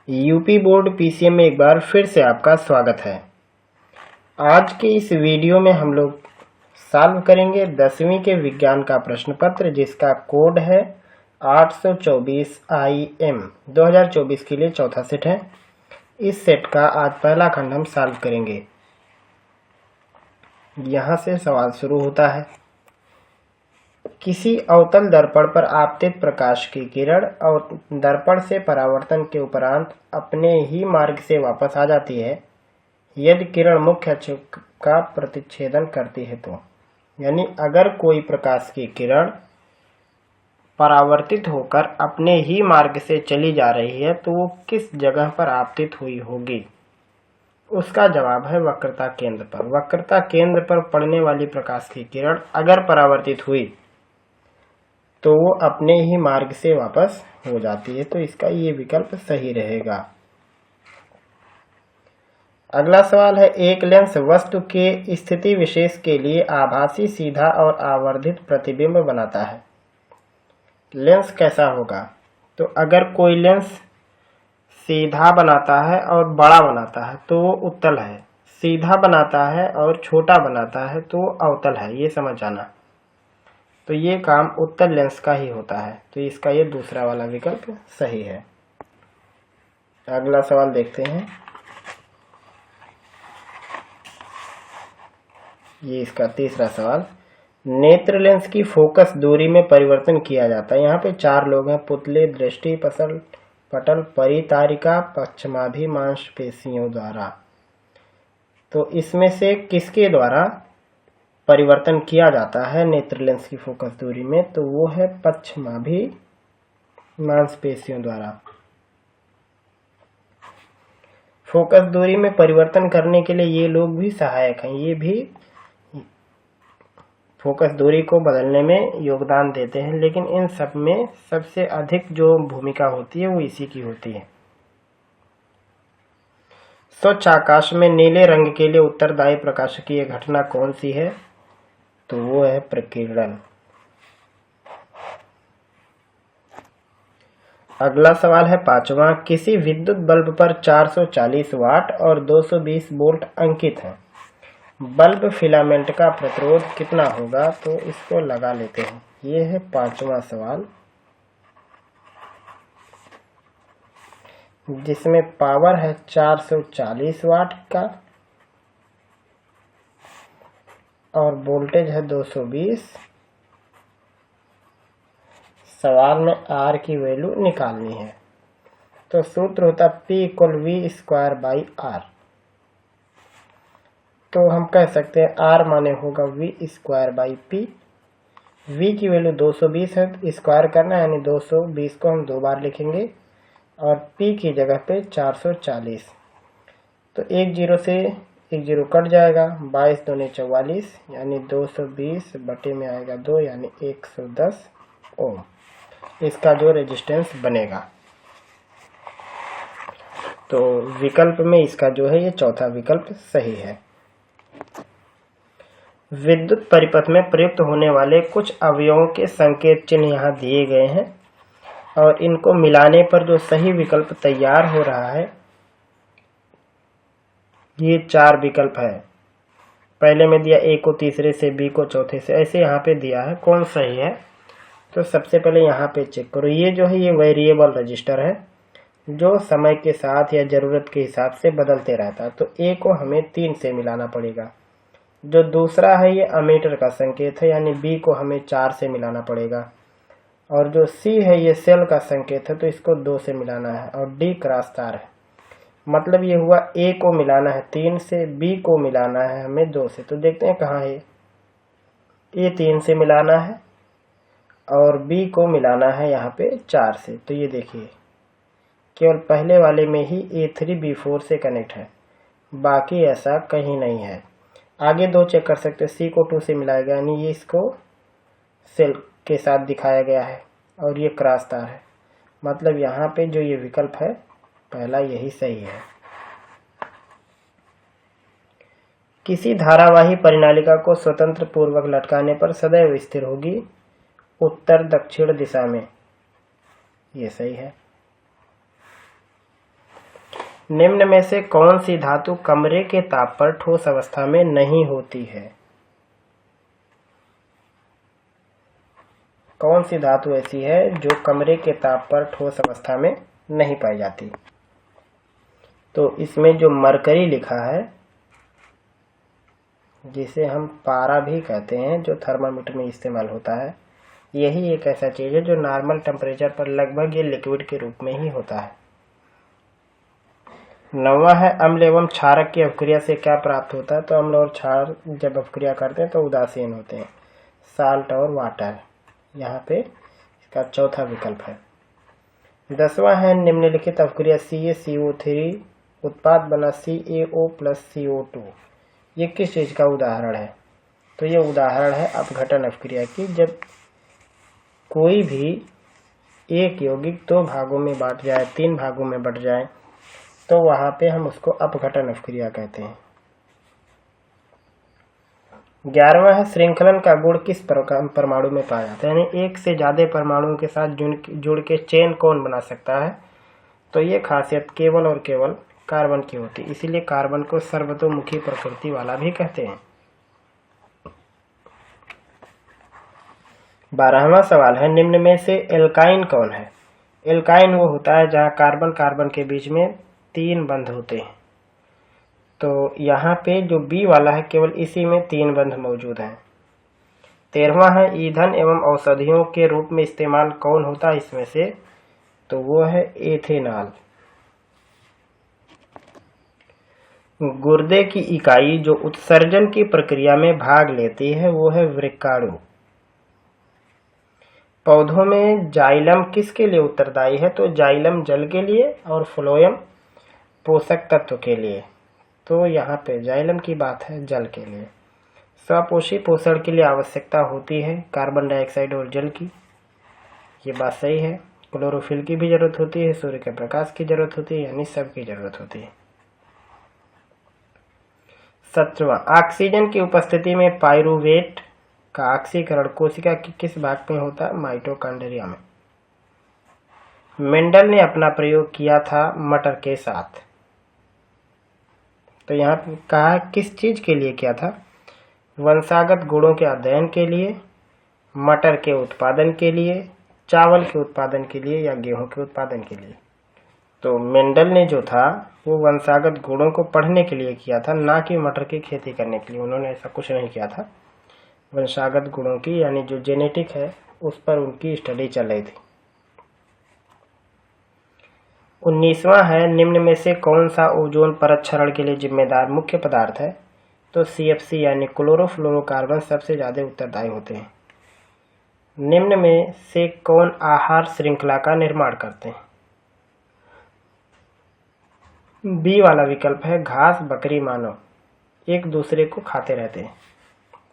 UP board PCM में एक बार फिर से आपका स्वागत है। आज के इस वीडियो में हम लोग सॉल्व करेंगे 10वीं के विज्ञान का प्रश्न पत्र, जिसका कोड है 824 IM 2024 के लिए चौथा सेट है। इस सेट का आज पहला खंड हम सॉल्व करेंगे। यहाँ से सवाल शुरू होता है। किसी अवतल दर्पण पर आपतित प्रकाश की किरण और दर्पण से परावर्तन के उपरांत अपने ही मार्ग से वापस आ जाती है यदि किरण मुख्य अक्ष का प्रतिच्छेदन करती है तो, यानी अगर कोई प्रकाश की किरण परावर्तित होकर अपने ही मार्ग से चली जा रही है तो वो किस जगह पर आपतित हुई होगी। उसका जवाब है वक्रता केंद्र पर। वक्रता केंद्र पर पड़ने वाली प्रकाश की किरण अगर परावर्तित हुई तो वो अपने ही मार्ग से वापस हो जाती है, तो इसका ये विकल्प सही रहेगा। अगला सवाल है, एक लेंस वस्तु के स्थिति विशेष के लिए आभासी सीधा और आवर्धित प्रतिबिंब बनाता है। लेंस कैसा होगा? तो अगर कोई लेंस सीधा बनाता है और बड़ा बनाता है तो वो उत्तल है, सीधा बनाता है और छोटा बनाता है तो वो अवतल है, ये समझ जाना। तो ये काम उत्तल लेंस का ही होता है, तो इसका ये दूसरा वाला विकल्प सही है। अगला सवाल देखते हैं। ये इसका तीसरा सवाल, नेत्र लेंस की फोकस दूरी में परिवर्तन किया जाता है। यहाँ पे 4 लोग हैं, पुतले, दृष्टि पटल, परितारिका, पश्चमाभि मांसपेशियों द्वारा। तो इसमें से किसके द्वारा परिवर्तन किया जाता है नेत्र लेंस की फोकस दूरी में? तो वो है पश्चमाभि मांसपेशियों द्वारा। फोकस दूरी में परिवर्तन करने के लिए ये लोग भी सहायक हैं, ये भी फोकस दूरी को बदलने में योगदान देते हैं, लेकिन इन सब में सबसे अधिक जो भूमिका होती है वो इसी की होती है। स्वच्छ आकाश में नीले रंग के लिए उत्तरदायी प्रकाशिकीय घटना कौन सी है? तो वो है प्रकीर्णन। अगला सवाल है 5वां, किसी विद्युत बल्ब पर 440 वाट और 220 वोल्ट अंकित है। बल्ब फिलामेंट का प्रतिरोध कितना होगा? तो इसको लगा लेते हैं। ये है 5वां सवाल, जिसमें पावर है 440 वाट का और वोल्टेज है 220। सवाल में R की वैल्यू निकालनी है, तो सूत्र होता P = V² R। तो हम कह सकते हैं R माने होगा V² P। V की वैल्यू 220 है, स्क्वायर करना है, यानी 220 को हम 2 बार लिखेंगे और P की जगह पे 440। तो 1 0 से 1 0 कट जाएगा, 22 दूनी 44, यानी 220 बटे में आएगा 2, यानी 110 ओम इसका जो रेजिस्टेंस बनेगा। तो विकल्प में इसका जो है ये चौथा विकल्प सही है। विद्युत परिपथ में प्रयुक्त होने वाले कुछ अवयवों के संकेत चिन्ह यहाँ दिए गए हैं और इनको मिलाने पर जो सही विकल्प तैयार हो रहा है ये 4 विकल्प है। पहले में दिया A को तीसरे से, B को चौथे से, ऐसे यहाँ पे दिया है। कौन सही है? तो सबसे पहले यहाँ पे चेक करो। ये जो है ये वेरिएबल रजिस्टर है जो समय के साथ या जरूरत के हिसाब से बदलते रहता है, तो A को हमें 3 से मिलाना पड़ेगा। जो दूसरा है ये अमीटर का संकेत है, यानी B को हमें 4 से मिलाना पड़ेगा। और जो C है ये सेल का संकेत है, तो इसको 2 से मिलाना है। और D क्रॉस तार है, मतलब ये हुआ A को मिलाना है 3 से, B को मिलाना है हमें 2 से। तो देखते हैं कहाँ है। A 3 से मिलाना है और B को मिलाना है यहाँ पे 4 से। तो ये देखिए केवल पहले वाले में ही A3 B4 से कनेक्ट है, बाकी ऐसा कहीं नहीं है। आगे 2 चेक कर सकते हैं। C को 2 से मिलाया गया, यानी ये इसको सेल के साथ दिखाया गया है और ये क्रॉस तार है, मतलब यहाँ पे जो ये विकल्प है पहला यही सही है। किसी धारावाही परिनालिका को स्वतंत्र पूर्वक लटकाने पर सदैव स्थिर होगी उत्तर दक्षिण दिशा में, ये सही है। निम्न में से कौन सी धातु कमरे के ताप पर ठोस अवस्था में नहीं होती है? कौन सी धातु ऐसी है जो कमरे के ताप पर ठोस अवस्था में नहीं पाई जाती? तो इसमें जो मरकरी लिखा है, जिसे हम पारा भी कहते हैं, जो थर्मामीटर में इस्तेमाल होता है, यही एक ऐसा चीज है जो नॉर्मल टेम्परेचर पर लगभग ये लिक्विड के रूप में ही होता है। 9वां है अम्ल एवं क्षारक की अपक्रिया से क्या प्राप्त होता है? तो अम्ल और क्षार जब अपक्रिया करते हैं तो उदासीन होते हैं, साल्ट और वाटर। यहाँ पे इसका चौथा विकल्प है। 10वां है निम्नलिखित अपक्रिया CaCO3 उत्पाद बना CaO + CO2, ये किस चीज का उदाहरण है? तो ये उदाहरण है अपघटन अपक्रिया की। जब कोई भी एक यौगिक 2 भागों में बांट जाए, 3 भागों में बट जाए, तो वहां पे हम उसको अपघटन अपक्रिया कहते हैं। 11वां है श्रृंखलन का गुण किस परमाणु में पाया जाता है? यानी एक से ज्यादा परमाणुओं के साथ जुड़ के चेन कौन बना सकता है? तो ये खासियत केवल और केवल कार्बन की होती है, इसीलिए कार्बन को सर्वतोमुखी प्रकृति वाला भी कहते हैं। 12वां सवाल है निम्न में से एल्काइन कौन है? एल्काइन वो होता है जहां कार्बन कार्बन के बीच में 3 बंध होते हैं। तो यहाँ पे जो बी वाला है, केवल इसी में 3 बंध मौजूद हैं। 13वां है ईंधन एवं औषधियों के रूप में इस्तेमाल कौन होता है इसमें से? तो वो है एथेनॉल। गुर्दे की इकाई जो उत्सर्जन की प्रक्रिया में भाग लेती है वो है वृक्काणु। पौधों में जाइलम किसके लिए उत्तरदायी है? तो जाइलम जल के लिए और फ्लोएम पोषक तत्व के लिए। तो यहाँ पे जाइलम की बात है जल के लिए। स्वपोषी पोषण के लिए आवश्यकता होती है कार्बन डाइऑक्साइड और जल की, ये बात सही है। क्लोरोफिल की भी जरूरत होती है, सूर्य के प्रकाश की जरूरत होती है, यानी सबकी जरूरत होती है। 7वां ऑक्सीजन की उपस्थिति में पाइरूवेट का ऑक्सीकरण कोशिका के किस भाग में होता है? माइटोकॉन्ड्रिया में। मेंडल ने अपना प्रयोग किया था मटर के साथ, तो यहाँ पे कहा किस चीज के लिए किया था? वंशागत गुणों के अध्ययन के लिए, मटर के उत्पादन के लिए, चावल के उत्पादन के लिए या गेहूं के उत्पादन के लिए। तो मेंडल ने जो था वो वंशागत गुणों को पढ़ने के लिए किया था, ना कि मटर की खेती करने के लिए। उन्होंने ऐसा कुछ नहीं किया था। वंशागत गुणों की यानी जो जेनेटिक है उस पर उनकी स्टडी चल रही थी। 19वां है निम्न में से कौन सा ओजोन परत क्षरण के लिए जिम्मेदार मुख्य पदार्थ है? तो CFC यानी क्लोरोफ्लोरोकार्बन सबसे ज्यादा उत्तरदायी होते हैं। निम्न में से कौन आहार श्रृंखला का निर्माण करते हैं? बी वाला विकल्प है घास, बकरी, मानव एक दूसरे को खाते रहते हैं।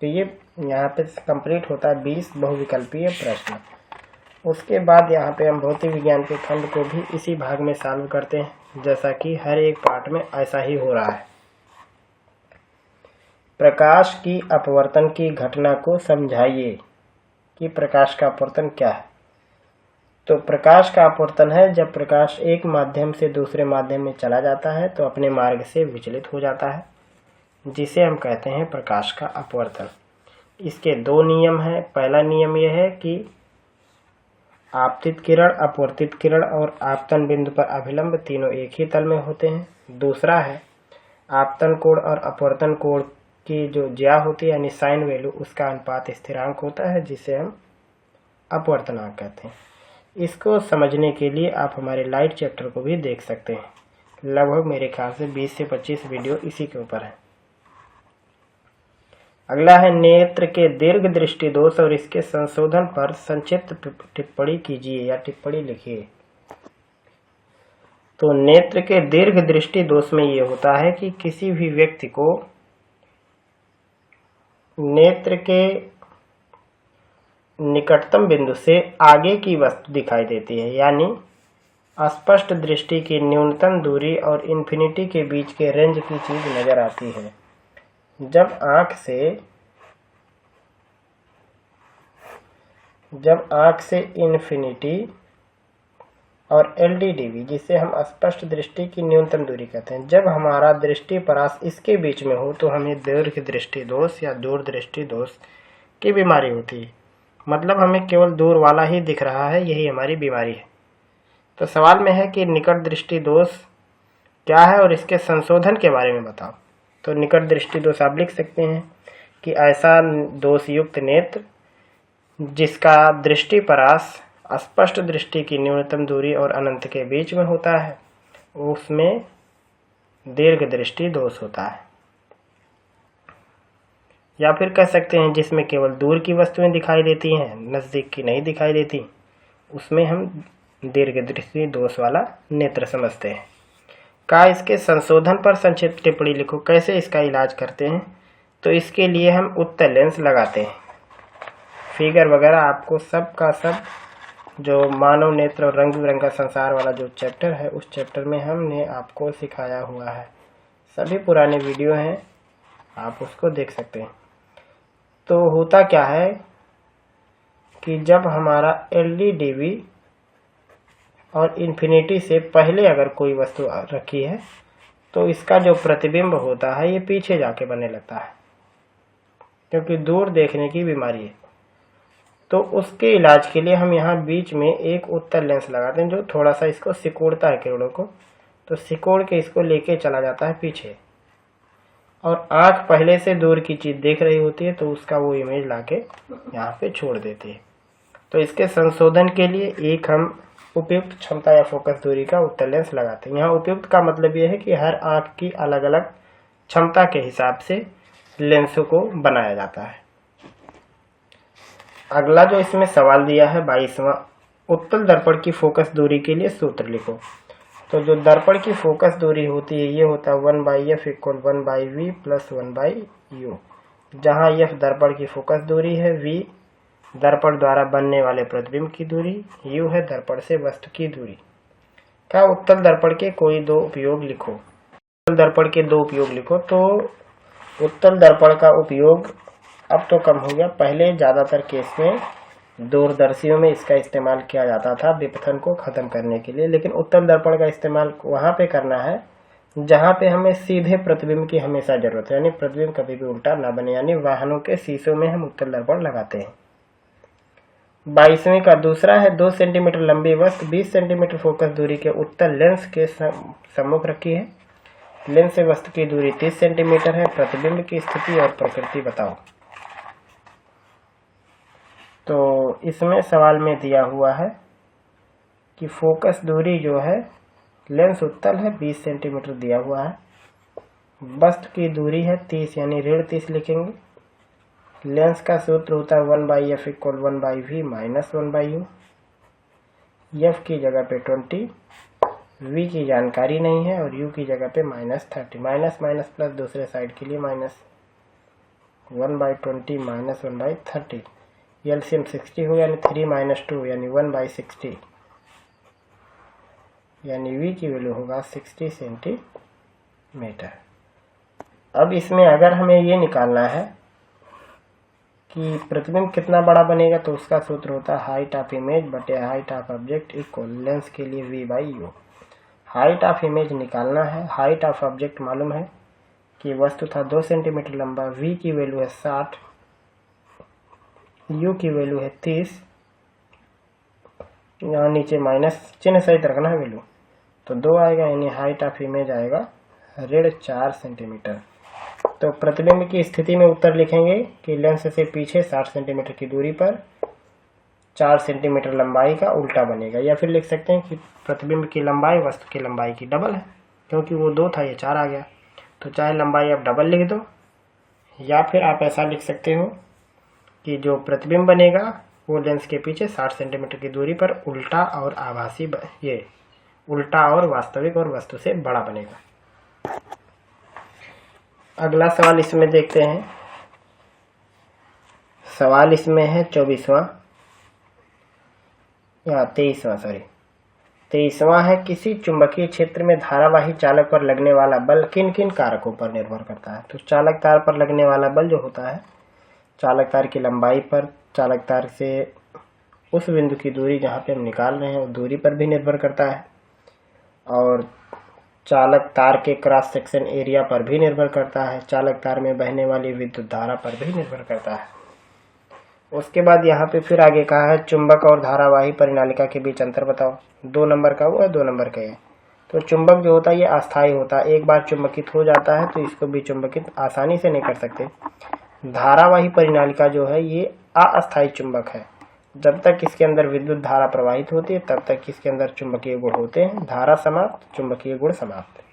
तो ये यहाँ पे कंप्लीट होता है 20 बहुविकल्पीय प्रश्न। उसके बाद यहाँ पे हम भौतिक विज्ञान के खंड को भी इसी भाग में सॉल्व करते हैं, जैसा कि हर एक पार्ट में ऐसा ही हो रहा है। प्रकाश की अपवर्तन की घटना को समझाइए कि प्रकाश का अपवर्तन क्या है। तो प्रकाश का अपवर्तन है जब प्रकाश एक माध्यम से दूसरे माध्यम में चला जाता है तो अपने मार्ग से विचलित हो जाता है, जिसे हम कहते हैं प्रकाश का अपवर्तन। इसके 2 नियम हैं। पहला नियम यह है कि आपतित किरण, अपवर्तित किरण और आपतन बिंदु पर अभिलंब तीनों एक ही तल में होते हैं। दूसरा है आपतन कोण और अपवर्तन कोण की जो ज्या होती है यानी साइन वैल्यू, उसका अनुपात स्थिरांक होता है, जिसे हम अपवर्तनांक कहते हैं। इसको समझने के लिए आप हमारे लाइट चैप्टर को भी देख सकते हैं। लगभग मेरे ख्याल से 20 से 25 वीडियो इसी के ऊपर है। अगला है नेत्र के दीर्घ दृष्टि दोष और इसके संशोधन पर संक्षिप्त टिप्पणी कीजिए या टिप्पणी लिखिए। तो नेत्र के दीर्घ दृष्टि दोष में ये होता है कि किसी भी व्यक्ति को नेत्र के निकटतम बिंदु से आगे की वस्तु दिखाई देती है, यानी स्पष्ट दृष्टि की न्यूनतम दूरी और इन्फिनिटी के बीच के रेंज की चीज नजर आती है। जब आंख से इन्फिनिटी और LDDV जिसे हम स्पष्ट दृष्टि की न्यूनतम दूरी कहते हैं। जब हमारा दृष्टि परास इसके बीच में हो तो हमें दीर्घ दृष्टि दोष या दूर दृष्टि दोष की बीमारी होती है। मतलब हमें केवल दूर वाला ही दिख रहा है, यही हमारी बीमारी है। तो सवाल में है कि निकट दृष्टि दोष क्या है और इसके संशोधन के बारे में बताओ। तो निकट दृष्टि दोष आप लिख सकते हैं कि ऐसा दोष युक्त नेत्र जिसका दृष्टि परास स्पष्ट दृष्टि की न्यूनतम दूरी और अनंत के बीच में होता है, उसमें दीर्घ दृष्टि दोष होता है। या फिर कह सकते हैं जिसमें केवल दूर की वस्तुएं दिखाई देती हैं, नज़दीक की नहीं दिखाई देती, उसमें हम दीर्घ दृष्टि दोष वाला नेत्र समझते हैं। का इसके संशोधन पर संक्षिप्त टिप्पणी लिखो। कैसे इसका इलाज करते हैं? तो इसके लिए हम उत्तल लेंस लगाते हैं। फिगर वगैरह आपको सब का सब जो मानव नेत्र और रंग बिरंगा संसार वाला जो चैप्टर है, उस चैप्टर में हमने आपको सिखाया हुआ है। सभी पुराने वीडियो हैं, आप उसको देख सकते हैं। तो होता क्या है कि जब हमारा LDDV और इन्फिनिटी से पहले अगर कोई वस्तु रखी है तो इसका जो प्रतिबिंब होता है ये पीछे जाके बनने लगता है, क्योंकि दूर देखने की बीमारी है। तो उसके इलाज के लिए हम यहाँ बीच में एक उत्तल लेंस लगाते हैं जो थोड़ा सा इसको सिकोड़ता है किरणों को, तो सिकोड़ के इसको लेके चला जाता है पीछे, और आँख पहले से दूर की चीज़ देख रही होती है तो उसका वो इमेज लाके यहाँ पे छोड़ देती है। तो इसके संशोधन के लिए एक हम उपयुक्त क्षमता या फोकस दूरी का उत्तल लेंस लगाते हैं। यहाँ उपयुक्त का मतलब ये है कि हर आँख की अलग अलग क्षमता के हिसाब से लेंसों को बनाया जाता है। अगला जो इसमें सवाल दिया है 22वां, उत्तल दर्पण की फोकस दूरी के लिए सूत्र लिखो। तो जो दर्पण की फोकस दूरी होती है ये होता है 1/f = 1/v + 1/u, जहाँ f दर्पण की फोकस दूरी है, v दर्पण द्वारा बनने वाले प्रतिबिंब की दूरी, u है दर्पण से वस्तु की दूरी। क्या उत्तल दर्पण के कोई दो उपयोग लिखो। उत्तल दर्पण के दो उपयोग लिखो। तो उत्तल दर्पण का उपयोग अब तो कम हो गया, पहले ज़्यादातर केस में दूरदर्शियों में इसका इस्तेमाल किया जाता था विपथन को ख़त्म करने के लिए, लेकिन उत्तल दर्पण का इस्तेमाल वहाँ पे करना है जहाँ पे हमें सीधे प्रतिबिंब की हमेशा ज़रूरत है, यानी प्रतिबिंब कभी भी उल्टा ना बने, यानी वाहनों के शीशों में हम उत्तल दर्पण लगाते हैं। 22वें का दूसरा है 2 सेंटीमीटर लंबी वस्तु 20 सेंटीमीटर फोकस दूरी के उत्तल लेंस के सम्मुख रखी है। लेंस से वस्तु की दूरी 30 सेंटीमीटर है। प्रतिबिंब की स्थिति और प्रकृति बताओ। तो इसमें सवाल में दिया हुआ है कि फोकस दूरी जो है, लेंस उत्तल है 20 सेंटीमीटर दिया हुआ है, वस्तु की दूरी है 30 यानी ऋण 30 लिखेंगे। लेंस का सूत्र होता है 1/f = 1/v - 1/u, f की जगह पे 20, v की जानकारी नहीं है और u की जगह पे -30, माइनस माइनस प्लस दूसरे साइड के लिए -1/20 - 1/30, एलसीएम 60 हो यानी 3 - 2 यानी 1/60, यानी v की वैल्यू होगा 60 सेंटीमीटर। अब इसमें अगर हमें ये निकालना है कि प्रतिबिंब कितना बड़ा बनेगा तो उसका सूत्र होता है हाइट ऑफ इमेज बटे height of object equal lens के लिए v/u। हाइट ऑफ इमेज निकालना है, हाइट ऑफ ऑब्जेक्ट मालूम है कि वस्तु था 2 सेंटीमीटर लंबा, v की वैल्यू है 60, u की वैल्यू है 30, यहाँ नीचे माइनस चिन्ह सहित रखना है वैल्यू, तो 2 आएगा, यानी हाइट ऑफ इमेज आएगा -4 सेंटीमीटर। तो प्रतिबिंब की स्थिति में उत्तर लिखेंगे कि लेंस से पीछे 60 सेंटीमीटर की दूरी पर 4 सेंटीमीटर लंबाई का उल्टा बनेगा, या फिर लिख सकते हैं कि प्रतिबिंब की लंबाई वस्तु की लंबाई की डबल है, क्योंकि वो 2 था ये 4 आ गया, तो चाहे लंबाई आप डबल लिख दो, या फिर आप ऐसा लिख सकते हो कि जो प्रतिबिंब बनेगा वो लेंस के पीछे 60 सेंटीमीटर की दूरी पर उल्टा और आभासी, ये उल्टा और वास्तविक और वस्तु से बड़ा बनेगा। अगला सवाल इसमें देखते हैं। सवाल इसमें है 24वां या 23वां है किसी चुंबकीय क्षेत्र में धारावाही चालक पर लगने वाला बल किन किन कारकों पर निर्भर करता है। तो चालक तार पर लगने वाला बल जो होता है, चालक तार की लंबाई पर, चालक तार से उस बिंदु की दूरी जहाँ पे हम निकाल रहे हैं वो दूरी पर भी निर्भर करता है, और चालक तार के क्रॉस सेक्शन एरिया पर भी निर्भर करता है, चालक तार में बहने वाली विद्युत धारा पर भी निर्भर करता है। उसके बाद यहाँ पे फिर आगे कहा है चुंबक और धारावाही परिनालिका के बीच अंतर बताओ। 2 नंबर का वो है, 2 नंबर का ये। तो चुंबक जो होता है ये अस्थायी होता है, एक बार चुंबकित हो जाता है तो इसको भी चुंबकित आसानी से नहीं कर सकते। धारावाही परिनालिका जो है ये अस्थायी चुंबक है, जब तक इसके अंदर विद्युत धारा प्रवाहित होती है तब तक इसके अंदर चुंबकीय गुण होते हैं। धारा समाप्त, चुंबकीय गुण समाप्त।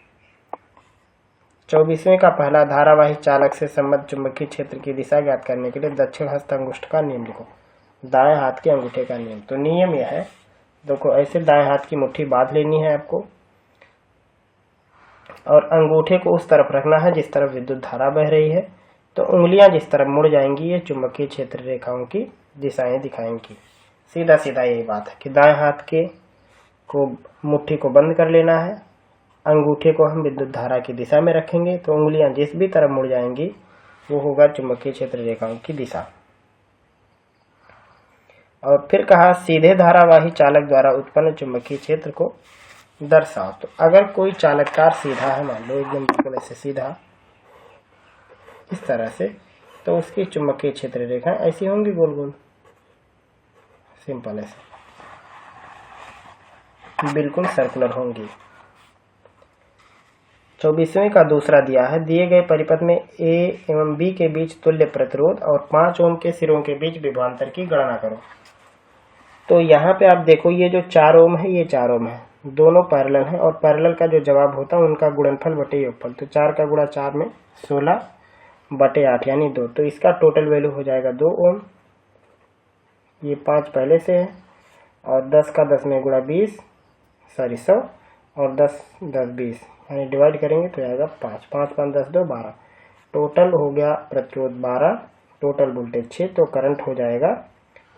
24वें का पहला, धारावाही चालक से संबद्ध चुंबकीय क्षेत्र की दिशा ज्ञात करने के लिए दक्षिण हस्त अंगूष्ठ का नियम लिखो। दाएं हाथ के अंगूठे का नियम। तो नियम यह है, देखो ऐसे दाएं हाथ की मुट्ठी बांध लेनी है आपको, और अंगूठे को उस तरफ रखना है जिस तरफ विद्युत धारा बह रही है। तो उंगलियां जिस तरफ मुड़ जाएंगी ये चुंबकीय क्षेत्र रेखाओं की दिशाएं दिखाएंगी। सीधा सीधा यही बात है कि दाएं हाथ के को मुट्ठी को बंद कर लेना है, अंगूठे को हम विद्युत धारा की दिशा में रखेंगे तो उंगलियां जिस भी तरफ मुड़ जाएंगी वो होगा चुंबकीय क्षेत्र रेखाओं की दिशा। और फिर कहा सीधे धारावाही चालक द्वारा उत्पन्न चुंबकीय क्षेत्र को दर्शाओ। तो अगर कोई चालक तार सीधा है, मान लो एकदम बिल्कुल ऐसे सीधा इस तरह से, तो उसकी चुंबकीय क्षेत्र रेखा ऐसी होंगी, गोल गोल, सिंपल ऐसे बिल्कुल सर्कुलर होंगी। 24वें का दूसरा दिया है, दिए गए परिपथ में ए एवं बी के बीच तुल्य प्रतिरोध और 5 ओम के सिरों के बीच विभवांतर की गणना करो। तो यहाँ पे आप देखो ये जो 4 ओम है ये 4 ओम है, दोनों पैरेलल हैं, और पैरेलल का जो जवाब होता है उनका गुणनफल बटे योगफल। तो 4 का गुणा 4 में 16 बटे 8 यानी 2। तो इसका टोटल वैल्यू हो जाएगा 2 ओम। ये 5 पहले से है, और 10 का 10 में गुणा 20 100, और 10 10 20 यानी डिवाइड करेंगे तो आएगा 5 5 5 10 2 12। टोटल हो गया प्रतिरोध 12, टोटल वोल्टेज 6। तो करंट हो जाएगा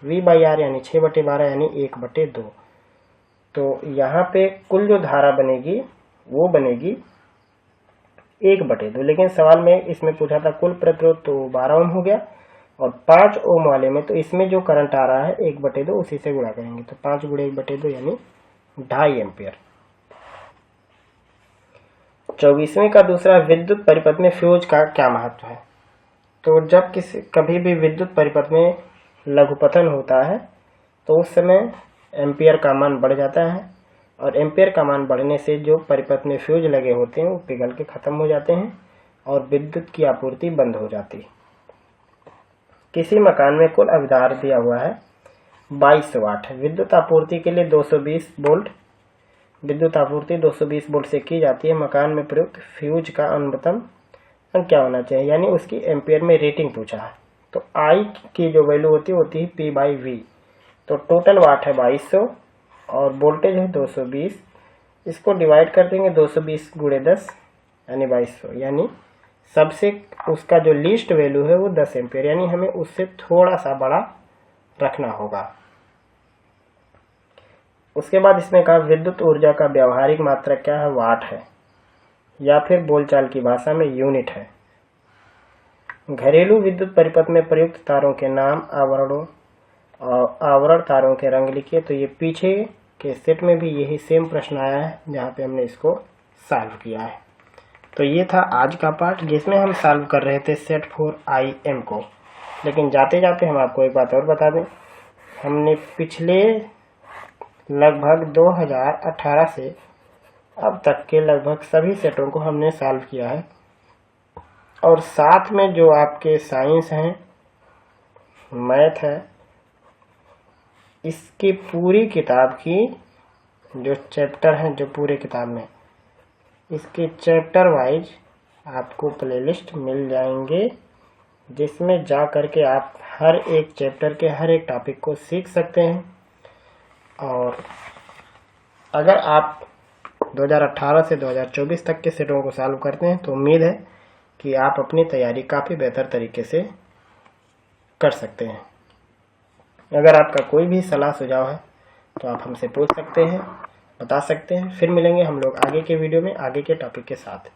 V/R यानी 6/12 यानी 1/2। तो यहाँ पे कुल जो धारा बनेगी वो बनेगी 1/2। लेकिन सवाल में इसमें पूछा था कुल प्रतिरोध, तो 12 ओम हो गया, और 5 ओम वाले में तो इसमें जो करंट आ रहा है 1/2 उसी से गुणा करेंगे, तो 5 × 1/2 यानी 2.5 एम्पियर। 24वें का दूसरा, विद्युत परिपथ में फ्यूज का क्या महत्व है। तो जब कभी भी विद्युत परिपथ में लघुपतन होता है तो उस समय एम्पियर का मान बढ़ जाता है, और एम्पियर का मान बढ़ने से जो परिपथ में फ्यूज लगे होते हैं वो पिघल के खत्म हो जाते हैं और विद्युत की आपूर्ति बंद हो जाती है। किसी मकान में कुल अवधार दिया हुआ है 22 वाट है। विद्युत आपूर्ति के लिए 220 वोल्ट विद्युत आपूर्ति 220 वोल्ट से की जाती है। मकान में प्रयुक्त फ्यूज का न्यूनतम अंक क्या होना चाहिए, यानी उसकी एम्पियर में रेटिंग पूछा है। तो आई की जो वैल्यू होती है P/V। तो टोटल वाट है 2200 और वोल्टेज है 220। इसको डिवाइड कर देंगे 220 × 10 यानी 2200, यानी सबसे उसका जो लीस्ट वैल्यू है वो 10 एम्पियर, यानी हमें उससे थोड़ा सा बड़ा रखना होगा। उसके बाद इसमें कहा विद्युत ऊर्जा का व्यावहारिक मात्रक क्या है, वाट है, या फिर बोलचाल की भाषा में यूनिट है। घरेलू विद्युत परिपथ में प्रयुक्त तारों के नाम, आवरणों और आवरण तारों के रंग लिखिए। तो ये पीछे के सेट में भी यही सेम प्रश्न आया है जहाँ पे हमने इसको सॉल्व किया है। तो ये था आज का पार्ट जिसमें हम सॉल्व कर रहे थे सेट 4 IM को। लेकिन जाते जाते हम आपको एक बात और बता दें, हमने पिछले लगभग 2018 से अब तक के लगभग सभी सेटों को हमने सॉल्व किया है, और साथ में जो आपके साइंस हैं, मैथ है, इसकी पूरी किताब की जो चैप्टर हैं जो पूरे किताब में, इसके चैप्टर वाइज आपको प्लेलिस्ट मिल जाएंगे, जिसमें जा करके आप हर एक चैप्टर के हर एक टॉपिक को सीख सकते हैं। और अगर आप 2018 से 2024 तक के सेटों को सॉल्व करते हैं तो उम्मीद है कि आप अपनी तैयारी काफ़ी बेहतर तरीके से कर सकते हैं। अगर आपका कोई भी सलाह सुझाव है तो आप हमसे पूछ सकते हैं, बता सकते हैं। फिर मिलेंगे हम लोग आगे के वीडियो में आगे के टॉपिक के साथ।